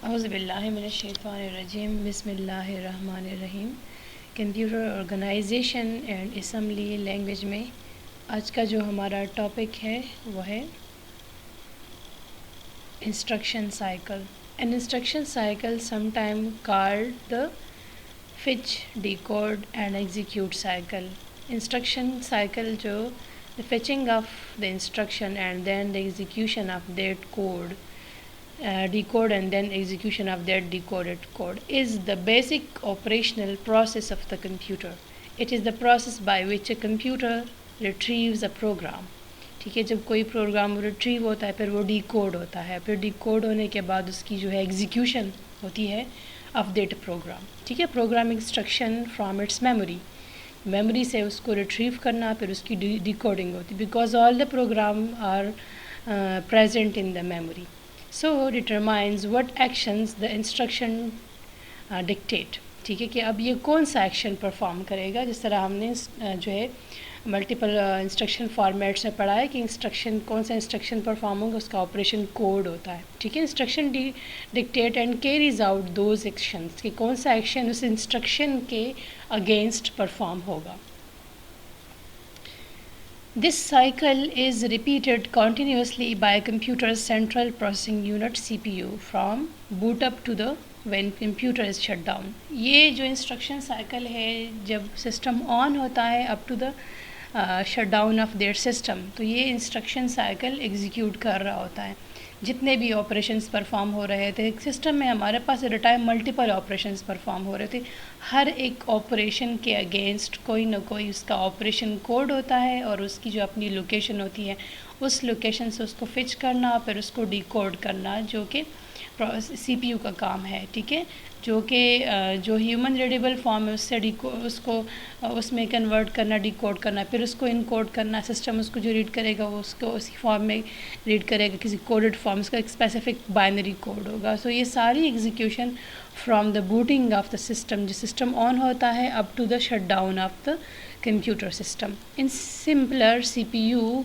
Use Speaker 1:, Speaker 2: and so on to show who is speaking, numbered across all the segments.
Speaker 1: اعوذ باللہ من الشیطان الرجیم بسم اللہ الرحمن الرحیم. Computer organization and assembly language میں آج کا جو ہمارا ٹاپک ہے وہ ہے instruction cycle. An instruction cycle some time called the fetch decode and execute cycle. Instruction cycle جو the fetching of the instruction and then the execution of that code, decode and then execution of that decoded code is the basic operational process of the computer. It is the process by which a computer retrieves a program. ٹھیک ہے، جب کوئی programme retrieve ہوتا ہے پھر وہ decode ہوتا ہے، پھر ڈیکوڈ ہونے کے بعد اس کی جو ہے ایگزیکیوشن ہوتی ہے آف دیٹ پروگرام. ٹھیک ہے، program instruction from its memory سے اس کو ریٹریو کرنا، پھر اس کی ڈیکوڈنگ ہوتی because all the program are present in the memory. So determines what actions the instruction dictate. ٹھیک ہے کہ اب یہ کون سا ایکشن پرفارم کرے گا. جس طرح ہم نے جو ہے ملٹیپل انسٹرکشن فارمیٹس میں پڑھا ہے کہ انسٹرکشن کون سا انسٹرکشن پرفارم ہوگا اس کا آپریشن کوڈ ہوتا ہے. ٹھیک ہے، instruction dictate and carries out those actions کہ کون سا ایکشن اس انسٹرکشن کے اگینسٹ پرفارم ہوگا. This cycle is repeated continuously by a computer's central processing unit CPU from boot up to the when computer is shut down. یہ جو instruction cycle ہے جب system on ہوتا ہے up to the shut down of their system, تو یہ instruction cycle execute کر رہا ہوتا ہے. جتنے بھی آپریشنس پرفارم ہو رہے تھے سسٹم میں، ہمارے پاس at a time multiple operations perform ہو رہے تھے. ہر ایک آپریشن کے اگینسٹ کوئی نہ کوئی اس کا آپریشن کوڈ ہوتا ہے اور اس کی جو اپنی لوکیشن ہوتی ہے اس لوکیشن سے اس کو فچ کرنا پھر اس کو ڈیکوڈ کرنا، جو کہ سی پی یو کا کام ہے. ٹھیک ہے، جو کہ جو ہیومن ریڈیبل فارم ہے اس سے اس کو اس میں کنورٹ کرنا، ڈیکوڈ کرنا، پھر اس کو انکوڈ کرنا. سسٹم اس کو جو ریڈ کرے گا وہ اس کو اسی فارم میں ریڈ کرے گا، کسی کوڈڈ فارم، اس کا ایک اسپیسیفک بائنری کوڈ ہوگا. سو یہ ساری execution from the booting of the system, جو سسٹم آن ہوتا ہے up to the shut down of the computer system. In simpler C P U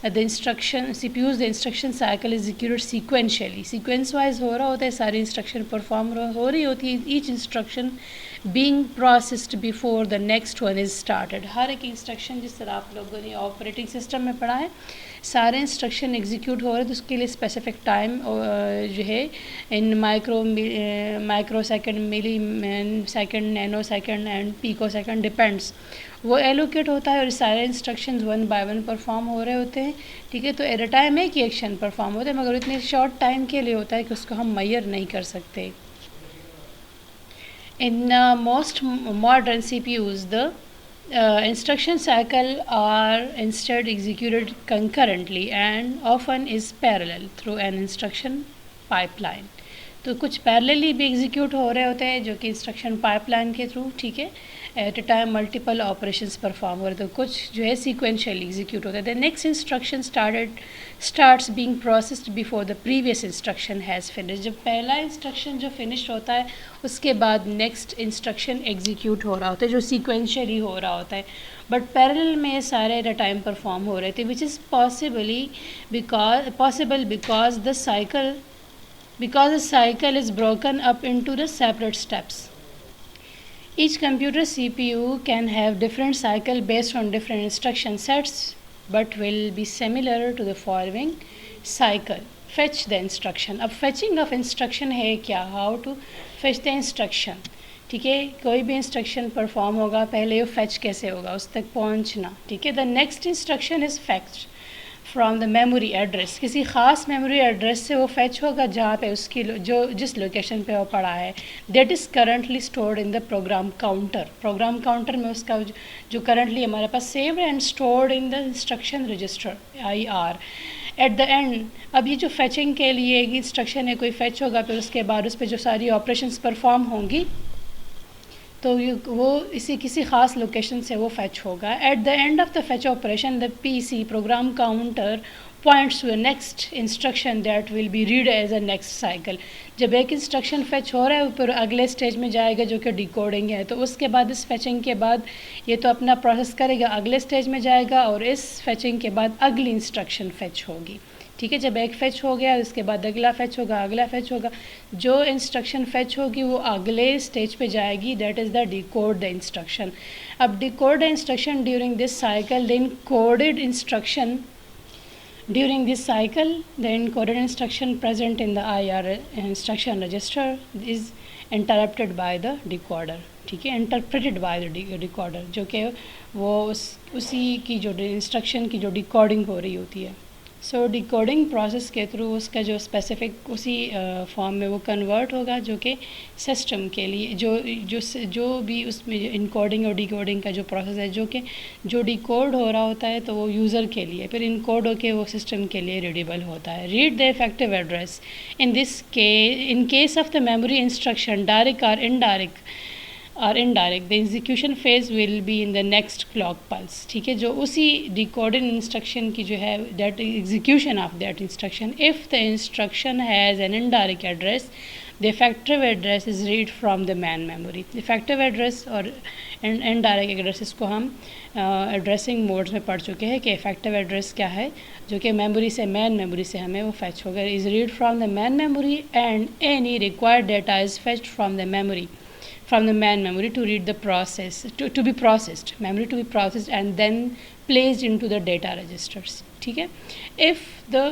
Speaker 1: the instruction cycle is executed sequentially. Sequence wise ہو رہا ہوتا ہے، ساری instruction perform ہو رہی ہوتی ہے. Each instruction being processed before the next one is started. ہر ایک instruction جس طرح آپ لوگوں نے آپریٹنگ سسٹم میں پڑھا ہے، سارے انسٹرکشن ایگزیکیوٹ ہو رہے تو اس کے لیے اسپیسیفک ٹائم جو ہے in microsecond, millisecond, nanosecond and picosecond depends, وہ ایلوکیٹ ہوتا ہے اور سارے instructions one by one perform ہو رہے ہوتے ہیں. ٹھیک ہے، تو ایٹ اے ٹائم ایک ہی ایکشن پرفارم ہوتا ہے مگر اتنے شارٹ ٹائم کے لیے ہوتا ہے کہ اس کو ہم میئر نہیں کر سکتے. In most modern CPUs, the instruction cycle are instead executed concurrently and often is parallel through an instruction pipeline. تو کچھ پیرللی بھی ایگزیکیوٹ ہو رہے ہوتے ہیں جو کہ انسٹرکشن پائپ لائن کے تھرو. ٹھیک ہے، at a time multiple operations perform ہو رہے تو کچھ جو ہے سیکوینشلی ایگزیکیوٹ ہوتا ہے. The next instruction starts being processed before the previous instruction has finish. جب پہلا انسٹرکشن جو فنش ہوتا ہے اس کے بعد نیکسٹ انسٹرکشن ایگزیکیوٹ ہو رہا ہوتا ہے جو سیکوینشلی ہو رہا ہوتا ہے. بٹ پیرل میں یہ سارے ایٹ اے ٹائم پرفارم ہو رہے تھے which is possible because the cycle is broken up into the separate steps. Each computer CPU can have different cycle based on different instruction sets but will be similar to the following cycle. Fetch the instruction. اب fetching of instruction ہے کیا؟ How to fetch the instruction. ٹھیک ہے، کوئی بھی instruction perform ہوگا پہلے وہ فیچ کیسے ہوگا، اس تک پہنچنا. ٹھیک ہے، the next instruction is fetch from the memory address. کسی خاص میموری ایڈریس سے وہ فیچ ہوگا جہاں پہ اس کی جس لوکیشن پہ وہ پڑا ہے. That is currently stored in the program counter. Program counter میں اس کا جو کرنٹلی ہمارے پاس saved and stored in the instruction register IR. At the end اب یہ جو فیچنگ کے لیے انسٹرکشن ہے، کوئی فیچ ہوگا پھر اس کے بعد اس پہ جو ساری آپریشنس پرفارم ہوں گی تو وہ کسی خاص لوکیشن سے وہ فیچ ہوگا. At the end of the fetch operation the PC program counter points to a next instruction that will be read as a next cycle. جب ایک انسٹرکشن فیچ ہو رہا ہے پھر اگلے اسٹیج میں جائے گا جو کہ ڈیکوڈنگ ہے، تو اس کے بعد اس فیچنگ کے بعد یہ تو اپنا پروسیس کرے گا، اگلے اسٹیج میں جائے گا اور اس فیچنگ کے بعد اگلی انسٹرکشن فیچ ہوگی. ٹھیک ہے. جب ایک فیچ ہو گیا اس کے بعد اگلا فیچ ہوگا, اگلا فیچ ہوگا. جو انسٹرکشن فیچ ہوگی وہ اگلے اسٹیج پہ جائے گی, that is the decode the instruction. اب decode the instruction during this cycle, then coded instruction during this cycle, the encoded instruction present in the IR instruction register is interrupted by the decoder. ٹھیک ہے, interpreted by the decoder, جو کہ وہ اسی کی جو instruction کی جو ڈیکوڈنگ ہو رہی ہوتی ہے. سو ڈیکوڈنگ پروسیس کے تھرو اس کا جو اسپیسیفک اسی فارم میں وہ کنورٹ ہوگا جو کہ سسٹم کے لیے جو بھی اس میں انکوڈنگ اور ڈیکوڈنگ کا جو پروسیس ہے, جو کہ جو ڈیکوڈ ہو رہا ہوتا ہے تو وہ یوزر کے لیے, پھر انکوڈ ہو کے وہ سسٹم کے لیے ریڈیبل ہوتا ہے. Read the effective address in case of the memory instruction direct اور indirect, the execution phase will be in the next clock pulse. ٹھیک ہے, جو اسی ڈیکوڈنگ انسٹرکشن کی جو ہے that execution of that instruction, if the instruction has an indirect address, the effective address is read from the main memory. effective address اور indirect address اس کو ہم ایڈریسنگ موڈ میں پڑھ چکے ہیں کہ effective address کیا ہے, جو کہ میموری سے مین میموری سے ہمیں وہ فیچ ہوگا. is read from the main memory and any required data is fetched from the main memory to read the process to be processed, memory to be processed and then placed into the data registers. ٹھیک ہے. if the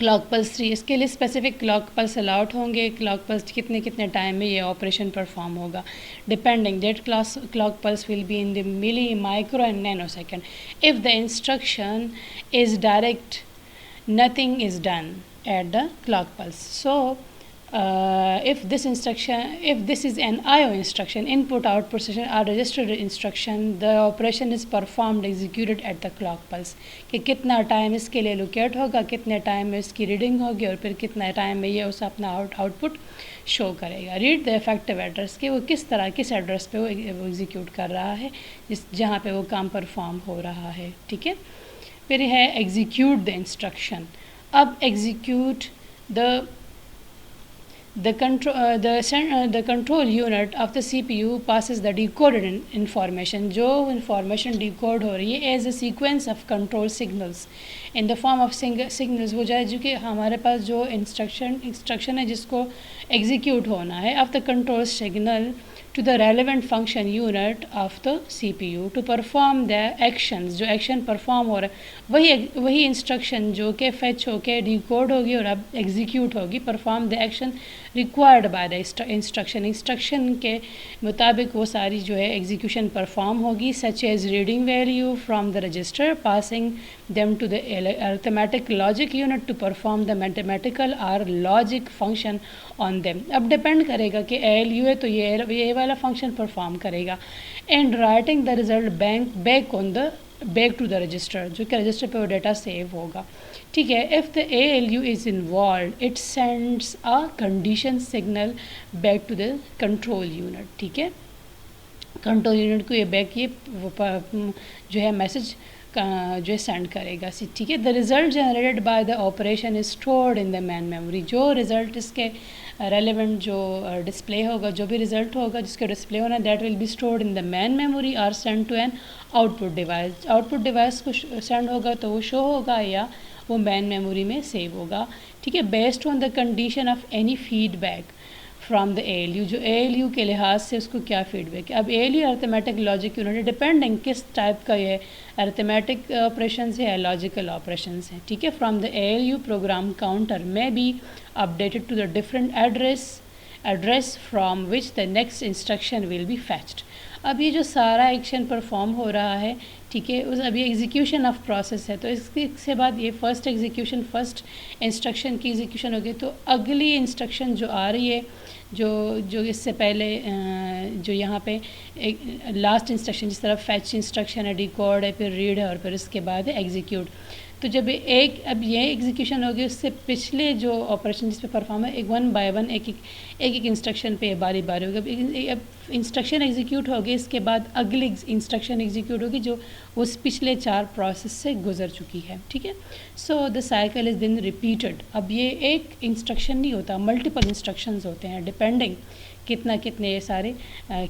Speaker 1: clock pulse 3, اس کے لیے specific clock pulse aloud ہوں گے. Clock pulse کتنے time میں یہ operation perform ہوگا, depending that clock pulse will be in the milli micro and nano second. if the instruction is direct, nothing is done at the clock pulse. So if this is an IO instruction, input output session or registered instruction, the operation is performed executed at the clock pulse. کہ کتنا time اس کے لیے locate ہوگا, کتنے time میں اس کی reading ہوگی اور پھر کتنا ٹائم میں یہ اس اپنا آؤٹ پٹ شو کرے گا. ریڈ دا افیکٹو ایڈریس, کہ وہ کس ایڈریس پہ وہ ایگزیکیوٹ کر رہا ہے, جہاں پہ وہ کام پرفارم ہو رہا ہے. ٹھیک ہے. پھر ہے ایگزیکیوٹ دا انسٹرکشن. اب execute the control unit of the CPU passes the decoded information. جو انفارمیشن ڈیکوڈ ہو رہی ہے as a sequence of control signals in the form of signals, وہ جائے جو کہ ہمارے پاس جو انسٹرکشن ہے جس کو ایگزیکیوٹ ہونا ہے of the control signal to the relevant function unit of the CPU to perform the actions. جو ایکشن پرفارم ہو رہا ہے وہی انسٹرکشن جو کہ فیچ ہو کے ڈیکوڈ ہوگی اور اب ایگزیکیوٹ ہوگی. Perform the action required by the instruction کے مطابق وہ ساری جو ہے ایگزیکیوشن پرفارم ہوگی. Such as reading value from the register, passing them to the arithmetic logic unit to perform the mathematical or logic function on them. اب depend کرے گا کہ ALU ہے تو یہ والا فنکشن پرفارم کرے گا. And writing the result back to the register, جو کہ رجسٹر پہ وہ ڈیٹا سیو ہوگا. ٹھیک ہے. if the ALU is involved, it sends a condition signal back to the control unit. ٹھیک ہے. کنٹرول یونٹ کو یہ جو ہے میسج جو ہے سینڈ کرے گا. ٹھیک ہے. The result generated by the operation is stored in the main memory. جو ریزلٹ اس کے ریلیونٹ جو ڈسپلے ہوگا, جو بھی ریزلٹ ہوگا جس کا ڈسپلے ہونا, that will be stored in the main memory اور send to an output device. Output device کو سینڈ ہوگا تو وہ شو ہوگا یا وہ مین میموری میں سیو ہوگا. ٹھیک ہے. Based on the condition of any feedback from the ALU, جو ALU کے لحاظ سے اس کو کیا فیڈ بیک ہے. اب ALU arithmetic logic unit depending کس ٹائپ کا یہ ارتھمیٹک آپریشنس ہے یا لاجیکل آپریشنس ہیں. ٹھیک ہے. From the ALU program counter میں be updated to the different address from which the next instruction will be fetched. اب یہ جو سارا ایکشن پرفارم ہو رہا ہے, ٹھیک ہے, ابھی ایگزیکیوشن آف پروسیس ہے, تو اس کے بعد یہ فرسٹ انسٹرکشن کی ایگزیکیوشن ہوگی. تو اگلی انسٹرکشن جو آ رہی ہے, جو اس سے پہلے جو یہاں پہ لاسٹ انسٹرکشن جس طرح فیچ انسٹرکشن ہے, ڈیکوڈ ہے, پھر ریڈ ہے اور پھر اس کے بعد ہے ایگزیکیوٹ. تو جب اب یہ ایگزیکیوشن ہوگی اس سے پچھلے جو آپریشن جس پہ پرفارم ہے, ایک ون بائی ون ایک انسٹرکشن پہ باری ہوگی. اب انسٹرکشن ایگزیکیوٹ ہوگی, اس کے بعد اگلی انسٹرکشن ایگزیکیوٹ ہوگی جو اس پچھلے 4 پروسیس سے گزر چکی ہے. ٹھیک ہے. So the cycle is then repeated. اب یہ ایک انسٹرکشن نہیں ہوتا, ملٹیپل انسٹرکشنز ہوتے ہیں, ڈپینڈنگ کتنے یہ سارے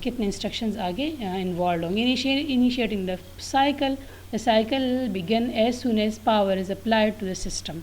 Speaker 1: کتنے انسٹرکشنز آگے انوالوڈ ہوں گے. Initiating the cycle The cycle will begin as soon as power is applied to the system.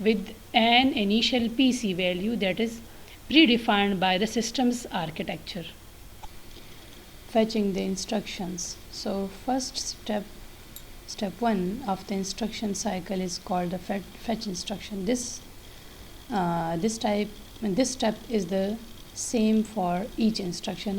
Speaker 1: with an initial PC value that is predefined by the system's architecture. Fetching the instructions. So first step 1 of the instruction cycle is called the fetch instruction. This step is the same for each instruction.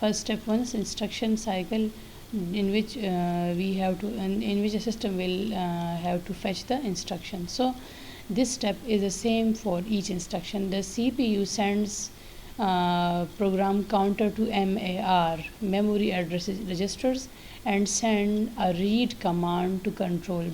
Speaker 1: first step once instruction cycle in which in which a system will have to fetch the instruction. So this step is the same for each instruction. The CPU sends program counter to MAR, memory address registers, and send a read command to control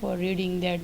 Speaker 1: for reading that.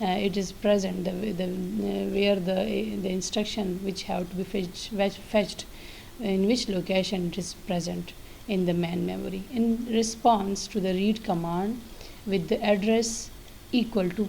Speaker 1: it is present, where the instruction which have to be fetched, in which location it is present in the main memory, in response to the read command with the address equal to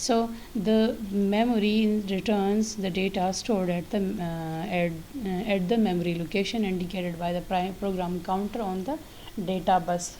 Speaker 1: So the memory returns the data stored at the memory location indicated by the program counter on the data bus.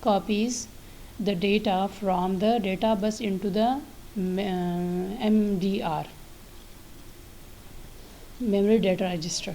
Speaker 1: copies the data from the data bus into the MDR, memory data register,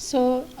Speaker 1: So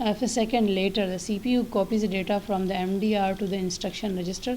Speaker 1: a second later the CPU copies the data from the MDR to the instruction register.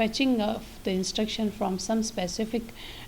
Speaker 1: fetching of the instruction from some specific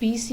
Speaker 1: PC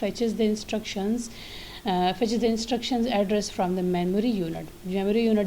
Speaker 1: fetches the instructions address from the memory unit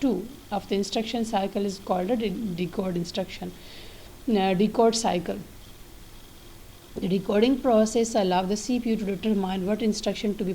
Speaker 1: 2 of the instruction cycle is called a decode instruction. Decode cycle. The decoding process allows the CPU to determine what instruction to be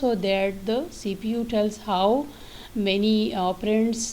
Speaker 1: so that the CPU tells how many operands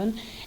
Speaker 1: 1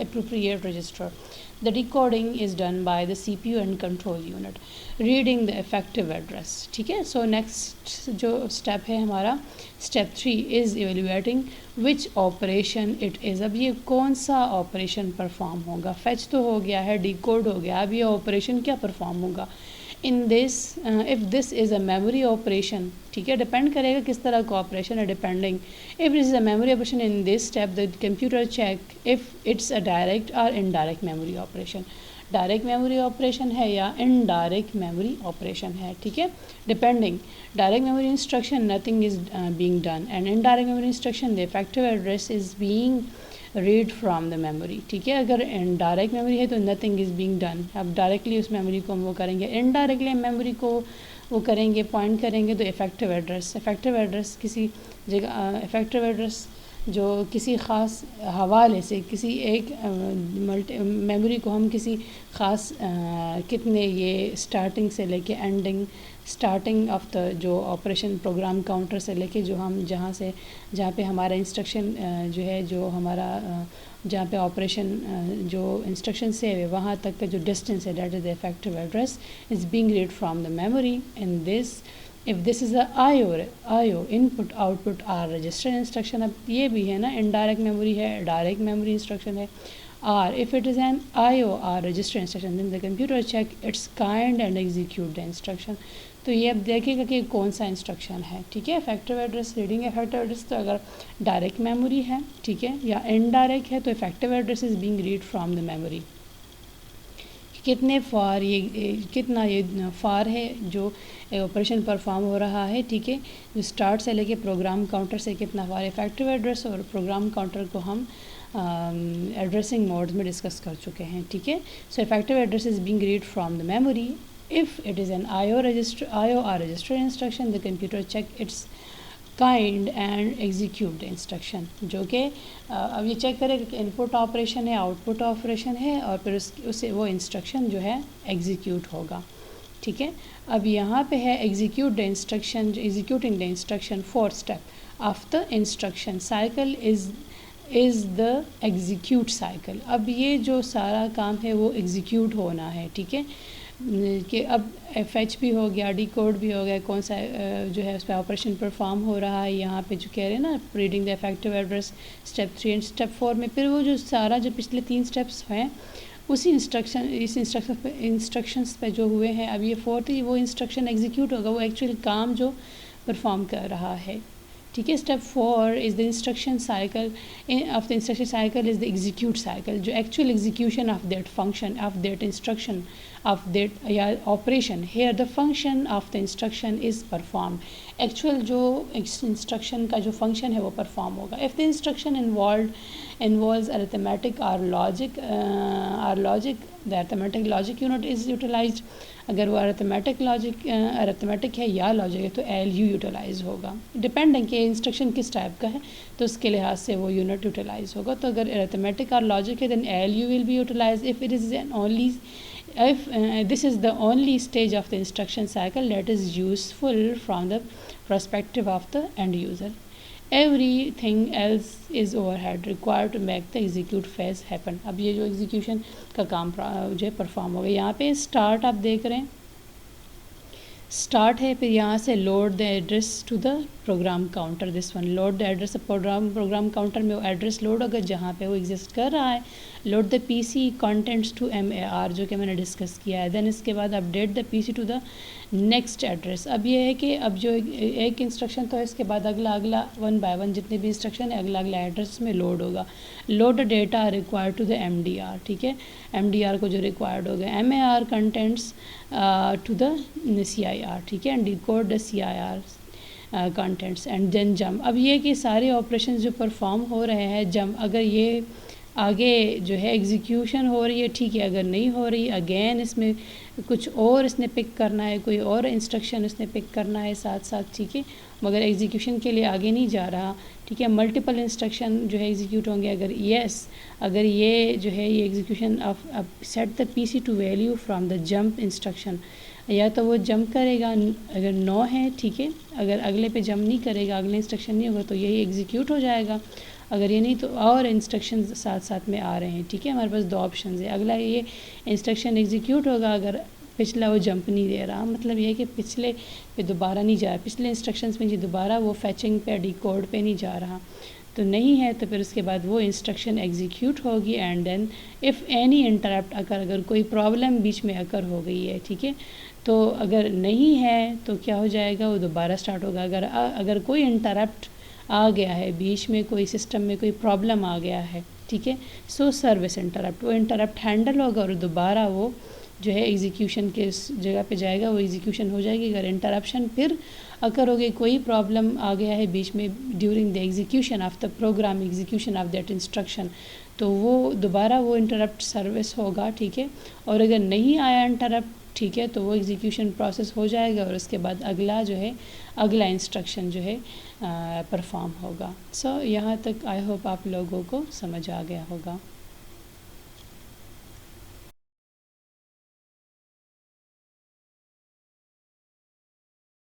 Speaker 1: appropriate register. The decoding is done by the CPU and control unit. Reading the effective address. ٹھیک ہے. So next جو step ہے ہمارا step 3 is evaluating which operation it is. اب یہ کون سا operation perform ہوگا. فیچ تو ہو گیا ہے, ڈیکوڈ ہو گیا, اب یہ آپریشن کیا پرفارم ہوگا. In this if this is a memory operation, ٹھیک ہے, ڈپینڈ کرے گا کس طرح کا آپریشن ہے, depending if this is a memory operation in this step the computer check if it's a direct اور indirect memory operation. Direct memory operation ہے یا انڈائریکٹ میموری آپریشن ہے. ٹھیک ہے, depending direct memory instruction nothing is being done and indirect memory instruction the effective address is being read from the memory. ٹھیک ہے, اگر direct memory ہے تو نتھنگ از بینگ ڈن. اب ڈائریکٹلی اس memory کو ہم وہ کریں گے, انڈائریکٹلی میموری کو وہ کریں گے, پوائنٹ کریں گے تو افیکٹو ایڈریس. افیکٹو ایڈریس کسی جگہ, افیکٹو ایڈریس جو کسی خاص حوالے سے کسی ایک میموری کو ہم کسی خاص کتنے یہ اسٹارٹنگ سے لے کے اینڈنگ, اسٹارٹنگ آف دا جو آپریشن پروگرام کاؤنٹر سے لے کے جو ہم جہاں پہ ہمارا انسٹرکشن جو ہے, جو ہمارا جہاں پہ آپریشن جو انسٹرکشن سے ہے وہاں تک کا جو ڈسٹینس ہے, that is the effective address is being read from the memory. In this if this is a IO input output or register instruction. اب یہ بھی ہے نا, انڈائریکٹ میموری ہے, ڈائریکٹ میموری انسٹرکشن ہے. or if it is an IO or register instruction then the computer check its kind and execute the instruction. تو یہ اب دیکھے گا کہ کون سا انسٹرکشن ہے. ٹھیک ہے, effective address, reading effective address. تو اگر ڈائریکٹ میموری ہے, ٹھیک ہے, یا انڈائریکٹ ہے تو effective address is being read from the memory. کتنے فار یہ کتنا یہ فار ہے جو آپریشن پرفارم ہو رہا ہے. ٹھیک ہے, جو اسٹارٹ سے لے کے پروگرام کاؤنٹر سے کتنا فار. افیکٹو ایڈریس اور پروگرام کاؤنٹر کو ہم ایڈریسنگ موڈ میں ڈسکس کر چکے ہیں. ٹھیک ہے, so effective address is being read from the memory. If it is an IO or register instruction the computer check its kind and execute the instruction. جو کہ اب یہ چیک کرے کہ انپٹ آپریشن ہے, آؤٹ پٹ آپریشن ہے, اور پھر اسے وہ انسٹرکشن جو ہے ایگزیکیوٹ ہوگا. ٹھیک ہے, اب یہاں پہ ہے execute the instruction, executing the instruction. Fourth step of the instruction cycle is the execute cycle. اب یہ جو سارا کام ہے وہ ایگزیکیوٹ ہونا ہے. ٹھیک ہے, کہ اب فیچ بھی ہو گیا, ڈی کوڈ بھی ہو گیا, کون سا جو ہے اس پہ آپریشن پرفارم ہو رہا ہے. یہاں پہ جو کہہ رہے ہیں نا, reading the effective address step 3 and step 4 میں پھر وہ جو سارا جو پچھلے 3 اسٹیپس ہیں اسی انسٹرکشنس پہ جو ہوئے ہیں, اب یہ 4th وہ انسٹرکشن ایگزیکیوٹ ہوگا, وہ ایکچوئل کام جو پرفارم کر رہا ہے. ٹھیک ہے, step 4 is the instruction cycle of the instruction cycle is the execute cycle, جو actual execution of that function of that instruction of that یا operation. Here the function of the instruction is perform. Actual جو instruction کا جو function ہے وہ perform ہوگا. If the instruction involves arithmetic or logic the arithmetic logic unit is utilized. اگر وہ arithmetic ہے یا لاجک ہے تو ALU یوٹیلائز ہوگا. ڈپینڈنگ کہ انسٹرکشن کس ٹائپ کا ہے تو اس کے لحاظ سے وہ یونٹ یوٹیلائز ہوگا. تو اگر arithmetic اور لاجک ہے then ALU will be utilized. If this is the only stage of the instruction cycle that is useful from the perspective of the end user. Everything else is overhead required to make the execute phase happen. اب یہ جو execution کا کام جو ہے perform ہوگا. یہاں پہ start آپ دیکھ رہے ہیں, اسٹارٹ ہے, پھر یہاں سے load the address to the program counter. This one load the address program counter میں وہ ایڈریس لوڈ ہوگا جہاں پہ وہ ایگزسٹ کر رہا ہے. Load the P C contents to MAR جو کہ میں نے ڈسکس کیا ہے. دین اس کے بعد update the P C to the next address. اب یہ ہے کہ اب جو ایک انسٹرکشن تو ہے, اس کے بعد اگلا 1 by 1 جتنے بھی انسٹرکشن ہے اگلا ایڈریس میں لوڈ ہوگا. Load data required to the MDR. ٹھیک ہے, MDR کو جو ریکوائرڈ ہوگا. MAR contents to the CIR. ٹھیک ہے, and decode the CIR contents and then jump. اب یہ کہ سارے آپریشنز جو پرفارم ہو رہے ہیں جمپ, اگر یہ آگے جو ہے ایگزیکیوشن ہو رہی ہے ٹھیک ہے, اگر نہیں ہو رہی اگین اس میں کچھ اور اس نے پک کرنا ہے, کوئی اور انسٹرکشن اس نے پک کرنا ہے ساتھ ساتھ. ٹھیک ہے, مگر ایگزیکیوشن کے لیے آگے نہیں جا رہا. ٹھیک ہے, ملٹیپل انسٹرکشن جو ہے ایگزیکیوٹ ہوں گے. اگر یہ جو ہے یہ execution of set the P C to value from the jump instruction, یا تو وہ جمپ کرے گا اگر 9 ہے. ٹھیک ہے, اگر اگلے پہ جمپ نہیں کرے گا, اگلے انسٹرکشن نہیں ہوگا تو یہی ایگزیکیوٹ ہو جائے گا. اگر یہ نہیں تو اور انسٹرکشن ساتھ ساتھ میں آ رہے ہیں. ٹھیک ہے, ہمارے پاس 2 آپشنز ہیں. اگلا یہ انسٹرکشن ایگزیکیوٹ ہوگا اگر پچھلا وہ جمپ نہیں دے رہا, مطلب یہ ہے کہ پچھلے پہ دوبارہ نہیں جا رہا, پچھلے انسٹرکشنز میں دوبارہ وہ فیچنگ پہ ڈیکوڈ پہ نہیں جا رہا, تو نہیں ہے تو پھر اس کے بعد وہ انسٹرکشن ایگزیکیوٹ ہوگی. And then if any interrupt اگر کوئی پرابلم بیچ میں اکر ہو گئی ہے, ٹھیک ہے, تو اگر نہیں ہے تو کیا ہو جائے گا, وہ دوبارہ سٹارٹ ہوگا. اگر کوئی انٹرپٹ آ گیا ہے بیچ میں, کوئی سسٹم میں کوئی پرابلم آ گیا ہے, ٹھیک ہے, سو سروس انٹرپٹ, وہ انٹرپٹ ہینڈل ہوگا اور دوبارہ وہ جو ہے ایگزیکیوشن کے اس جگہ پہ جائے گا, وہ ایگزیکیوشن ہو جائے گی. اگر انٹرپشن پھر اکر ہو گئی, کوئی پرابلم آ گیا ہے بیچ میں during the execution of the program, execution of that instruction, تو وہ دوبارہ وہ انٹرپٹ سروس ہوگا. ٹھیک ہے, اور اگر نہیں آیا انٹرپٹ, ٹھیک ہے, تو وہ ایگزیکیوشن پروسیس ہو جائے گا اور اس کے بعد اگلا جو ہے اگلا انسٹرکشن جو ہے پرفارم ہوگا. سو یہاں تک آئی ہوپ آپ لوگوں کو سمجھ آ گیا ہوگا.